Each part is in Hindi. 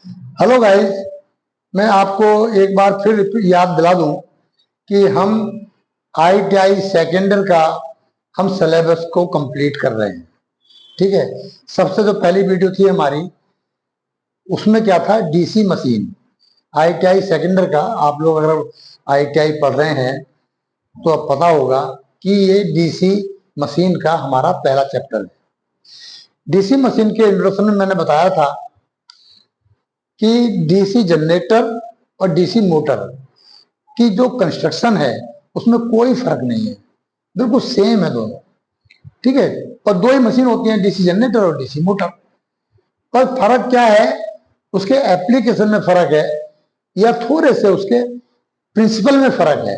हेलो गाइस, मैं आपको एक बार फिर याद दिला दूं कि हम ITI सेकेंडर का हम सिलेबस को कंप्लीट कर रहे हैं। ठीक है। सबसे जो पहली वीडियो थी हमारी, उसमें क्या था, डीसी मशीन। ITI सेकेंडर का आप लोग अगर ITI पढ़ रहे हैं तो अब पता होगा कि ये डीसी मशीन का हमारा पहला चैप्टर है। डीसी मशीन के इंट्रोडक्शन में मैंने बताया था कि डीसी जनरेटर और डीसी मोटर की जो कंस्ट्रक्शन है उसमें कोई फर्क नहीं है, बिल्कुल सेम है दोनों। ठीक है। और दो ही मशीन होती हैं, डीसी जनरेटर और डीसी मोटर। पर फर्क क्या है, उसके एप्लीकेशन में फर्क है या थोड़े से उसके प्रिंसिपल में फर्क है।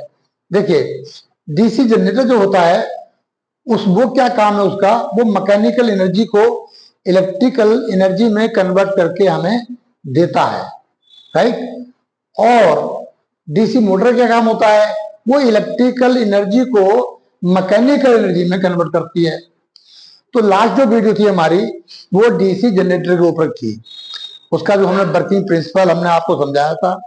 देखिए, डीसी जनरेटर जो होता है वो क्या काम है उसका, वो मैकेनिकल एनर्जी को इलेक्ट्रिकल एनर्जी में कन्वर्ट करके हमें देता है, राइट। और डीसी मोटर क्या काम होता है, वो इलेक्ट्रिकल एनर्जी को मैकेनिकल एनर्जी में कन्वर्ट करती है। तो लास्ट जो वीडियो थी हमारी वो डीसी जनरेटर के ऊपर थी। उसका जो हमने वर्किंग प्रिंसिपल हमने आपको समझाया था,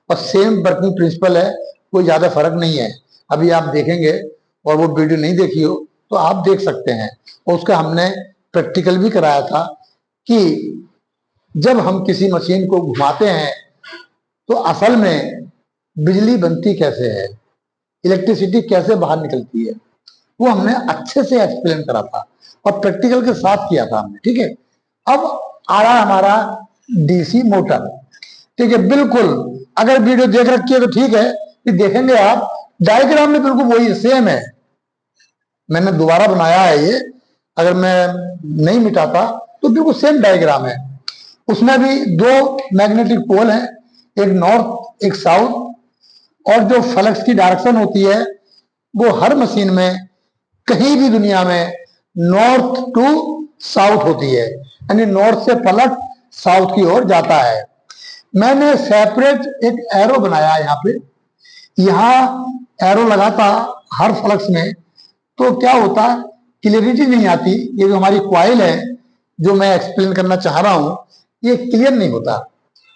और सेम वर्किंग प्रिंसिपल है, कोई ज्यादा फर्क नहीं है। अभी आप देखेंगे और वो वीडियो नहीं देखी हो तो आप देख सकते हैं। और उसका हमने प्रैक्टिकल भी कराया था कि जब हम किसी मशीन को घुमाते हैं तो असल में बिजली बनती कैसे है, इलेक्ट्रिसिटी कैसे बाहर निकलती है, वो हमने अच्छे से एक्सप्लेन करा था और प्रैक्टिकल के साथ किया था हमने। ठीक है। अब आ रहा हमारा डीसी मोटर। ठीक है, बिल्कुल। अगर वीडियो देख रखी है तो ठीक है, कि देखेंगे आप डायग्राम में बिल्कुल वही सेम है। मैंने दोबारा बनाया है ये, अगर मैं नहीं मिटाता तो बिल्कुल सेम डायग्राम है। उसमें भी दो मैग्नेटिक पोल हैं, एक नॉर्थ एक साउथ। और जो फ्लक्स की डायरेक्शन होती है वो हर मशीन में कहीं भी दुनिया में नॉर्थ टू साउथ होती है, यानी नॉर्थ से फ्लक्स साउथ की ओर जाता है। मैंने सेपरेट एक एरो बनाया यहाँ पे, यहाँ एरो लगाता हर फ्लक्स में तो क्या होता, क्लियरिटी नहीं आती। ये जो हमारी क्वाइल है जो मैं एक्सप्लेन करना चाह रहा हूं, ये क्लियर नहीं होता।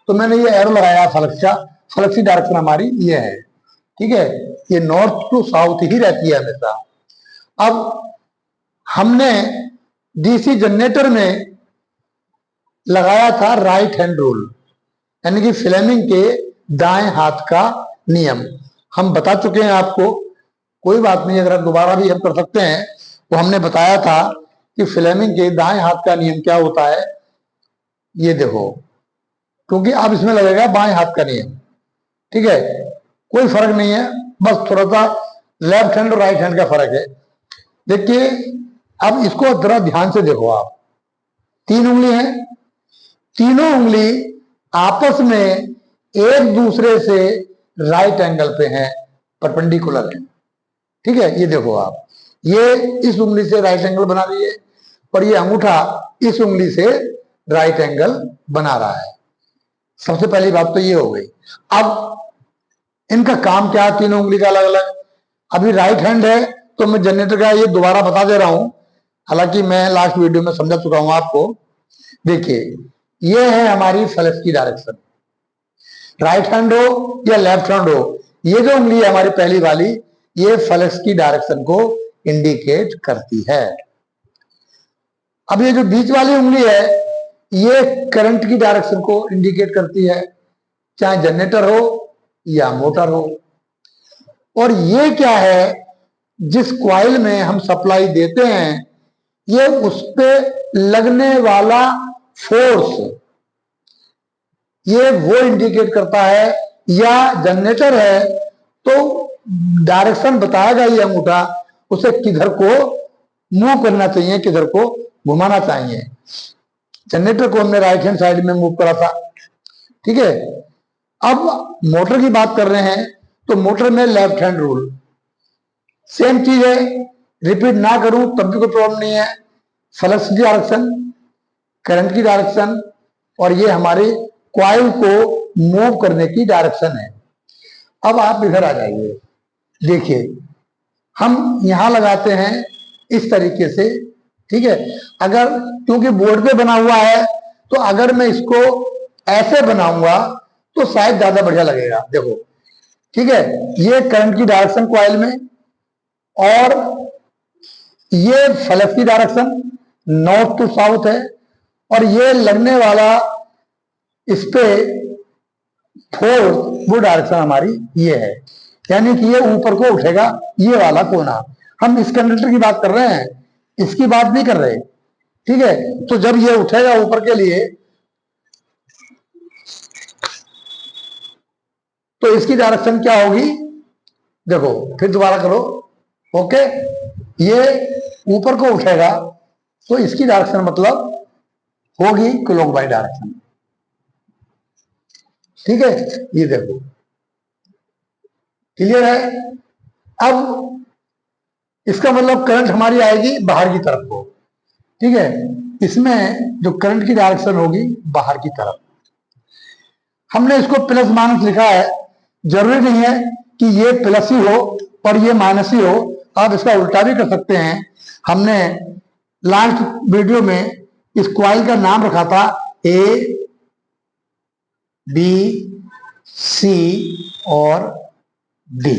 तो मैंने ये एरो लगाया फ्लक्स का, फ्लक्स की डायरेक्शन हमारी ये है। ठीक है, ये नॉर्थ टू साउथ ही रहती है हमेशा। अब हमने डीसी जनरेटर में लगाया था राइट हैंड रूल, यानी कि फ्लेमिंग के दाएं हाथ का नियम। हम बता चुके हैं आपको, कोई बात नहीं, अगर दोबारा भी हम कर सकते हैं। तो हमने बताया था कि फ्लेमिंग के दाएं हाथ का नियम क्या होता है, ये देखो, क्योंकि अब इसमें लगेगा बाएं हाथ का नियम। ठीक है, कोई फर्क नहीं है, बस थोड़ा सा लेफ्ट हैंड और राइट हैंड का फर्क है। देखिए, अब इसको जरा ध्यान से देखो आप, तीन उंगली है, तीनों उंगली आपस में एक दूसरे से राइट एंगल पे हैं, परपेंडिकुलर है। ठीक है, ये देखो आप, ये इस उंगली से राइट एंगल बना रही है और ये अंगूठा इस उंगली से राइट एंगल बना रहा है। सबसे पहली बात तो ये हो गई। अब इनका काम क्या है, तीनों उंगली का अलग अलग। अभी राइट हैंड है तो मैं जनरेटर का ये दोबारा बता दे रहा हूं, हालांकि मैं लास्ट वीडियो में समझा चुका हूं आपको। देखिए, ये है हमारी फ्लक्स की डायरेक्शन, राइट हैंड हो या लेफ्ट हैंड हो, ये जो उंगली है हमारी पहली वाली, ये फ्लक्स की डायरेक्शन को इंडिकेट करती है। अब ये जो बीच वाली उंगली है ये करंट की डायरेक्शन को इंडिकेट करती है, चाहे जनरेटर हो या मोटर हो। और ये क्या है, जिस क्वाइल में हम सप्लाई देते हैं, ये उस पे लगने वाला फोर्स, ये वो इंडिकेट करता है। या जनरेटर है तो डायरेक्शन बताएगा ये अंगूठा, उसे किधर को मूव करना चाहिए, किधर को घुमाना चाहिए। जनरेटर को हमने राइट हैंड साइड में मूव करा था। ठीक है। अब मोटर की बात कर रहे हैं तो मोटर में लेफ्ट हैंड रूल, सेम चीज है, रिपीट ना करूं तब भी कोई प्रॉब्लम नहीं है। फ्लक्स की डायरेक्शन, करंट की डायरेक्शन, और ये हमारे क्वाइल को मूव करने की डायरेक्शन है। अब आप इधर आ जाइए, देखिए हम यहां लगाते हैं इस तरीके से। ठीक है, अगर क्योंकि बोर्ड पे बना हुआ है तो अगर मैं इसको ऐसे बनाऊंगा तो शायद ज्यादा बढ़िया लगेगा। देखो, ठीक है, ये करंट की डायरेक्शन कॉइल में, और ये फ्लक्स की डायरेक्शन नॉर्थ टू साउथ है, और ये लगने वाला इस पे फोर्स, वो डायरेक्शन हमारी ये है, यानी कि ये ऊपर को उठेगा, ये वाला कोना। हम इस कंडक्टर की बात कर रहे हैं, इसकी बात नहीं कर रहे, ठीक है। तो जब ये उठेगा ऊपर के लिए, तो इसकी डायरेक्शन क्या होगी, देखो फिर दोबारा करो, ओके। ये ऊपर को उठेगा तो इसकी डायरेक्शन मतलब होगी क्लॉकवाइज डायरेक्शन, ठीक है। ये देखो, क्लियर है। अब इसका मतलब करंट हमारी आएगी बाहर की तरफ को, ठीक है। इसमें जो करंट की डायरेक्शन होगी बाहर की तरफ, हमने इसको प्लस माइनस लिखा है, जरूरी नहीं है कि ये प्लस ही हो और ये माइनस ही हो, आप इसका उल्टा भी कर सकते हैं। हमने लास्ट वीडियो में इस कॉइल का नाम रखा था ए, बी, सी और डी।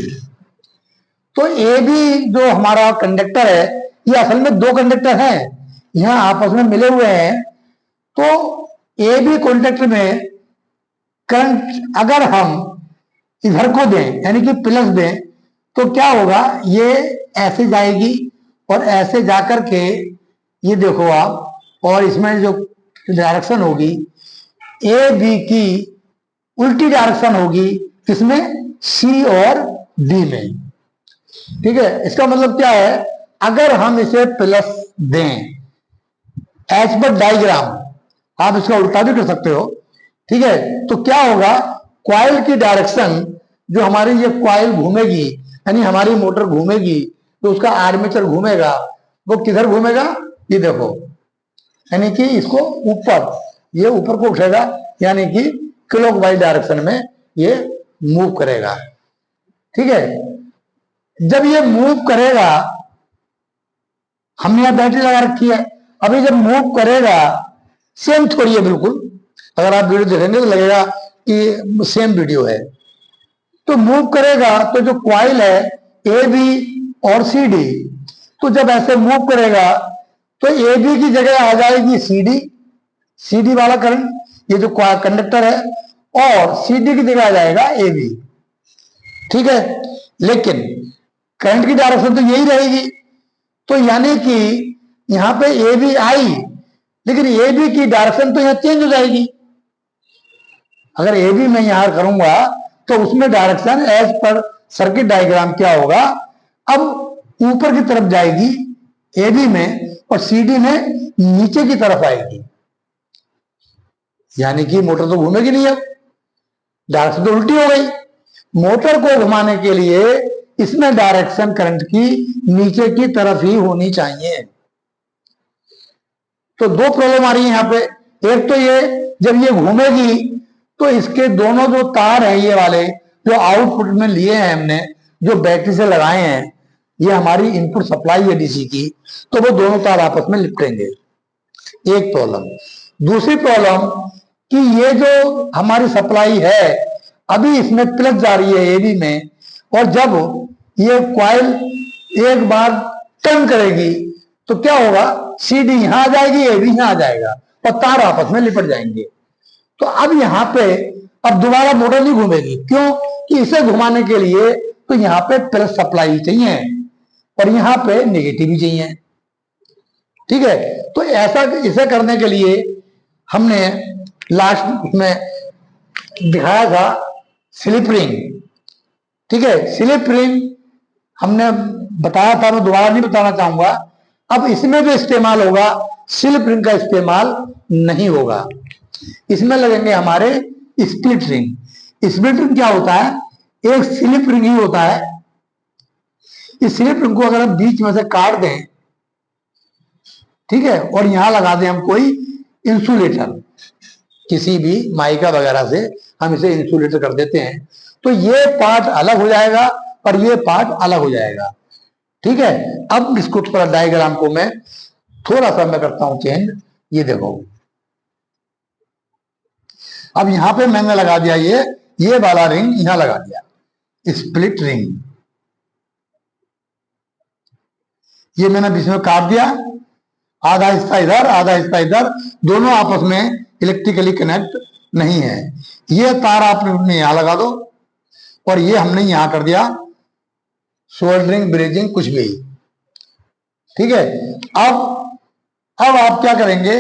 तो ए बी जो हमारा कंडक्टर है, ये असल में दो कंडक्टर हैं, यहां आपस में मिले हुए हैं। तो ए बी कंडक्टर में करंट अगर हम इधर को दें, यानी कि प्लस दें, तो क्या होगा, ये ऐसे जाएगी और ऐसे जाकर के, ये देखो आप, और इसमें जो डायरेक्शन होगी ए बी की उल्टी डायरेक्शन होगी, किसमें, सी और डी में, ठीक है। इसका मतलब क्या है, अगर हम इसे प्लस दें, एज पर डायग्राम, आप इसका उल्टा भी कर सकते हो, ठीक है। तो क्या होगा, कॉइल की डायरेक्शन, जो हमारी ये कॉइल घूमेगी, यानी हमारी मोटर घूमेगी, तो उसका आर्मेचर घूमेगा, वो किधर घूमेगा, ये देखो, यानी कि इसको ऊपर, ये ऊपर को उठेगा, यानी कि क्लॉकवाइज डायरेक्शन में ये मूव करेगा, ठीक है। जब ये मूव करेगा, हमने यहां बैटरी लगा रखी है, अभी जब मूव करेगा, सेम थोड़ी है बिल्कुल, अगर आप वीडियो देखेंगे तो लगेगा कि सेम वीडियो है। तो मूव करेगा तो जो कॉइल है ए बी और सी डी, तो जब ऐसे मूव करेगा तो ए बी की जगह आ जाएगी सी डी वाला करंट, ये जो कंडक्टर है, और सी डी की जगह आ जाएगा ए बी, ठीक है। लेकिन करंट की डायरेक्शन तो यही रहेगी, तो यानी कि यहां पे ए बी आई, लेकिन ए बी की डायरेक्शन तो यहां चेंज हो जाएगी। अगर ए बी मैं यहां करूंगा तो उसमें direction as per circuit diagram क्या होगा, अब ऊपर की तरफ जाएगी ए बी में, और सी डी में नीचे की तरफ आएगी, यानी कि मोटर तो घूमेगी नहीं, अब डायरेक्शन तो उल्टी हो गई। मोटर को घुमाने के लिए इसमें डायरेक्शन करंट की नीचे की तरफ ही होनी चाहिए। तो दो प्रॉब्लम आ रही है यहां पे, एक तो ये, जब ये घूमेगी तो इसके दोनों जो तार हैं, ये वाले जो आउटपुट में लिए हैं हमने, जो बैटरी से लगाए हैं, ये हमारी इनपुट सप्लाई है डीसी की, तो वो दोनों तार आपस में लिपटेंगे, एक प्रॉब्लम। दूसरी प्रॉब्लम कि ये जो हमारी सप्लाई है, अभी इसमें प्लस जा रही है एबी में, और जब ये कॉइल एक बार टर्न करेगी तो क्या होगा, सीडी यहां आ जाएगी, एबी यहां आ जाएगा, और तार आपस में लिपट जाएंगे। तो अब यहां पे अब दोबारा मोटर नहीं घूमेगी, क्यों, कि इसे घुमाने के लिए तो यहां पे प्लस सप्लाई चाहिए और यहां पे नेगेटिव ही चाहिए, ठीक है। तो ऐसा इसे करने के लिए हमने लास्ट में दिखाया था स्लिप रिंग, ठीक है। स्लिप रिंग हमने बताया था, मैं दोबारा नहीं बताना चाहूंगा। अब इसमें जो इस्तेमाल होगा, स्लिप रिंग का इस्तेमाल नहीं होगा, इसमें लगेंगे हमारे स्प्लिट रिंग। स्प्लिट रिंग क्या होता है, एक स्लिप रिंग ही होता है। इस स्लिप रिंग को अगर हम बीच में से काट दें, ठीक है, और यहां लगा दें हम कोई इंसुलेटर, किसी भी माइका वगैरह से हम इसे इंसुलेटर कर देते हैं, तो ये पार्ट अलग हो जाएगा और ये पार्ट अलग हो जाएगा, ठीक है। अब इसको थोड़ा डायग्राम को मैं थोड़ा सा मैं करता हूं चेंज, ये देखो, अब यहां पे मैंने लगा दिया ये वाला रिंग यहां लगा दिया, स्प्लिट रिंग। ये मैंने बीच में काट दिया, आधा हिस्सा इधर आधा हिस्सा इधर, दोनों आपस में इलेक्ट्रिकली कनेक्ट नहीं है। ये तार आपने यहां लगा दो और ये हमने यहां कर दिया सोल्डरिंग ब्रेजिंग कुछ भी, ठीक है। अब आप क्या करेंगे,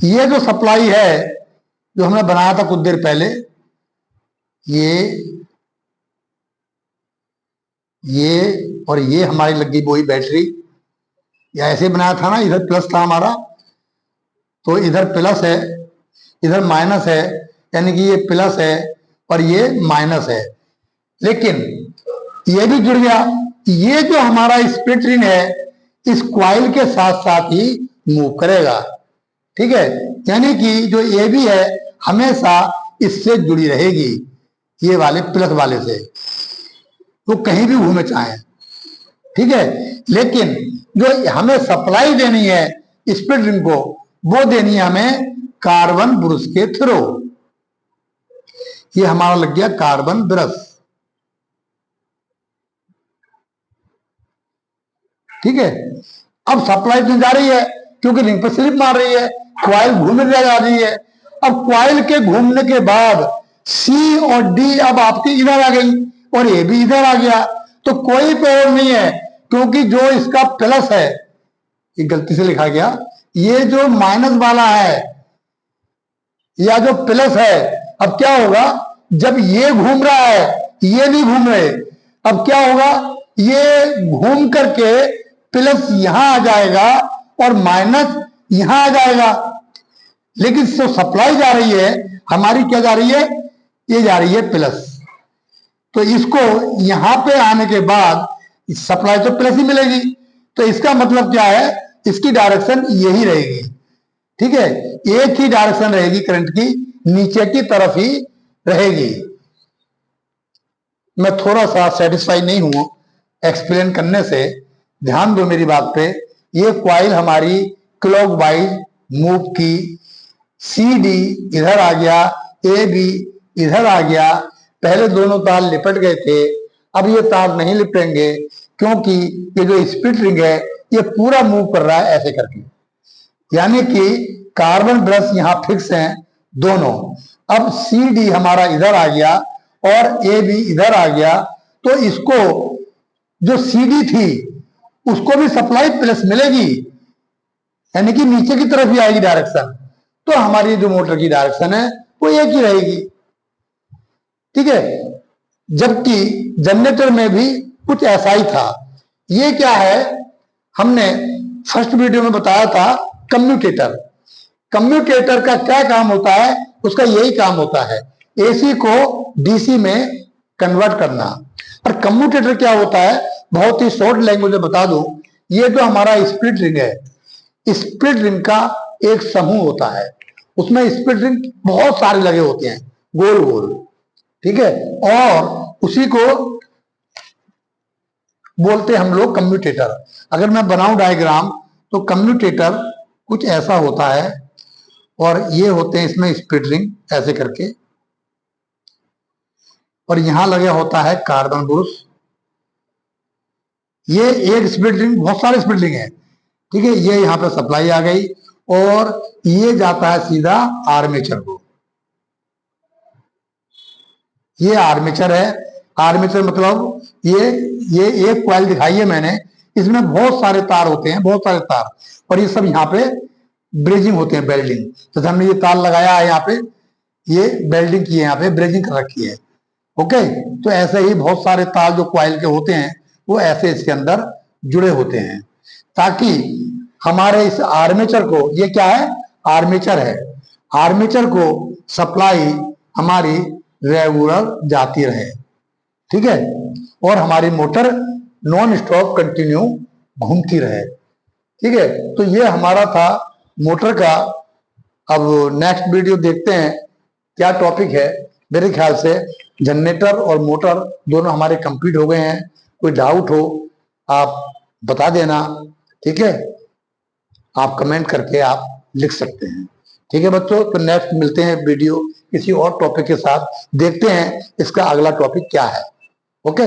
ये जो सप्लाई है जो हमने बनाया था कुछ देर पहले, ये और ये हमारी लग गई वही बैटरी, या ऐसे बनाया था ना, इधर प्लस था हमारा, तो इधर प्लस है इधर माइनस है, यानी कि ये प्लस है और ये माइनस है। लेकिन ये भी जुड़ गया, ये जो हमारा स्प्लिट रिंग है इस क्वाइल के साथ साथ ही मूव करेगा, ठीक है। यानी कि जो ए बी है हमेशा इससे जुड़ी रहेगी, ये वाले प्लस वाले से, वो कहीं भी घूमे चाहे, ठीक है। लेकिन जो हमें सप्लाई देनी है स्प्लिट रिंग को, वो देनी है हमें कार्बन ब्रश के थ्रू। ये हमारा लग गया कार्बन ब्रश, ठीक है। अब सप्लाई तो जा रही है क्योंकि रिंग पर स्लिप मार रही है, क्वाइल घूमने जा रही है। अब क्वाइल के घूमने के बाद सी और डी अब आपकी इधर आ गई और ए भी इधर आ गया, तो कोई प्रॉब्लम नहीं है, क्योंकि जो इसका प्लस है, ये गलती से लिखा गया, ये जो माइनस वाला है या जो प्लस है, अब क्या होगा जब ये घूम रहा है ये नहीं घूम रहे, अब क्या होगा, ये घूम करके प्लस यहां आ जाएगा और माइनस यहां आ जाएगा। लेकिन जो सप्लाई जा रही है हमारी क्या जा रही है, ये जा रही है प्लस, तो इसको यहां पे आने के बाद सप्लाई तो प्लस ही मिलेगी, तो इसका मतलब क्या है, इसकी डायरेक्शन यही रहेगी, ठीक है। एक ही डायरेक्शन रहेगी करंट की, नीचे की तरफ ही रहेगी। मैं थोड़ा सा सेटिस्फाई नहीं हूं एक्सप्लेन करने से, ध्यान दो मेरी बात पे। ये क्वाइल हमारी क्लॉकवाइज मूव की, सी डी इधर आ गया, ए बी इधर आ गया, पहले दोनों तार लिपट गए थे, अब ये तार नहीं लिपटेंगे क्योंकि ये जो स्प्लिट रिंग है ये पूरा मूव कर रहा है ऐसे करके, यानी कि कार्बन ब्रश यहां फिक्स हैं दोनों। अब सी डी हमारा इधर आ गया और ए बी इधर आ गया, तो इसको जो सी डी थी उसको भी सप्लाई प्लस मिलेगी, यानी कि नीचे की तरफ ही आएगी डायरेक्शन, तो हमारी जो मोटर की डायरेक्शन है वो एक ही रहेगी, ठीक है। जबकि जनरेटर में भी कुछ ऐसा ही था। ये क्या है, हमने फर्स्ट वीडियो में बताया था कम्यूटेटर। कम्यूटेटर का क्या काम होता है, उसका यही काम होता है एसी को डीसी में कन्वर्ट करना। और कम्यूटेटर क्या होता है, बहुत ही शॉर्ट लैंग्वेज में बता दूं, ये जो हमारा स्प्लिट रिंग है, स्प्लिट रिंग का एक समूह होता है, उसमें स्प्लिट रिंग बहुत सारे लगे होते हैं गोल गोल, ठीक है, और उसी को बोलते हैं हम लोग कम्यूटेटर। अगर मैं बनाऊं डायग्राम तो कम्यूटेटर कुछ ऐसा होता है, और ये होते हैं इसमें स्प्लिट रिंग ऐसे करके, और यहां लगे होता है कार्बन ब्रश। ये एक स्प्लिट रिंग, बहुत सारे स्प्लिट रिंग है, ठीक है। ये यहां पे सप्लाई आ गई और ये जाता है सीधा आर्मेचर को, ये आर्मेचर है। आर्मेचर मतलब ये एक कॉइल दिखाई है मैंने, इसमें बहुत सारे तार होते हैं, बहुत सारे तार, और ये सब यहाँ पे ब्रेजिंग होते हैं, बेल्डिंग। जैसे हमने ये तार लगाया है यहाँ पे, ये बेल्डिंग की है, यहाँ पे ब्रेजिंग कर रखी है, ओके। तो ऐसे ही बहुत सारे तार जो कॉइल के होते हैं वो ऐसे इसके अंदर जुड़े होते हैं, ताकि हमारे इस आर्मेचर को, ये क्या है, आर्मेचर है, आर्मेचर को सप्लाई हमारी रेगुलर जाती रहे, ठीक है, और हमारी मोटर नॉन स्टॉप कंटिन्यू घूमती रहे, ठीक है। तो ये हमारा था मोटर का। अब नेक्स्ट वीडियो देखते हैं क्या टॉपिक है। मेरे ख्याल से जनरेटर और मोटर दोनों हमारे कंप्लीट हो गए हैं। कोई डाउट हो आप बता देना, ठीक है, आप कमेंट करके आप लिख सकते हैं, ठीक है बच्चों। तो नेक्स्ट मिलते हैं वीडियो किसी और टॉपिक के साथ देखते हैं इसका अगला टॉपिक क्या है। ओके।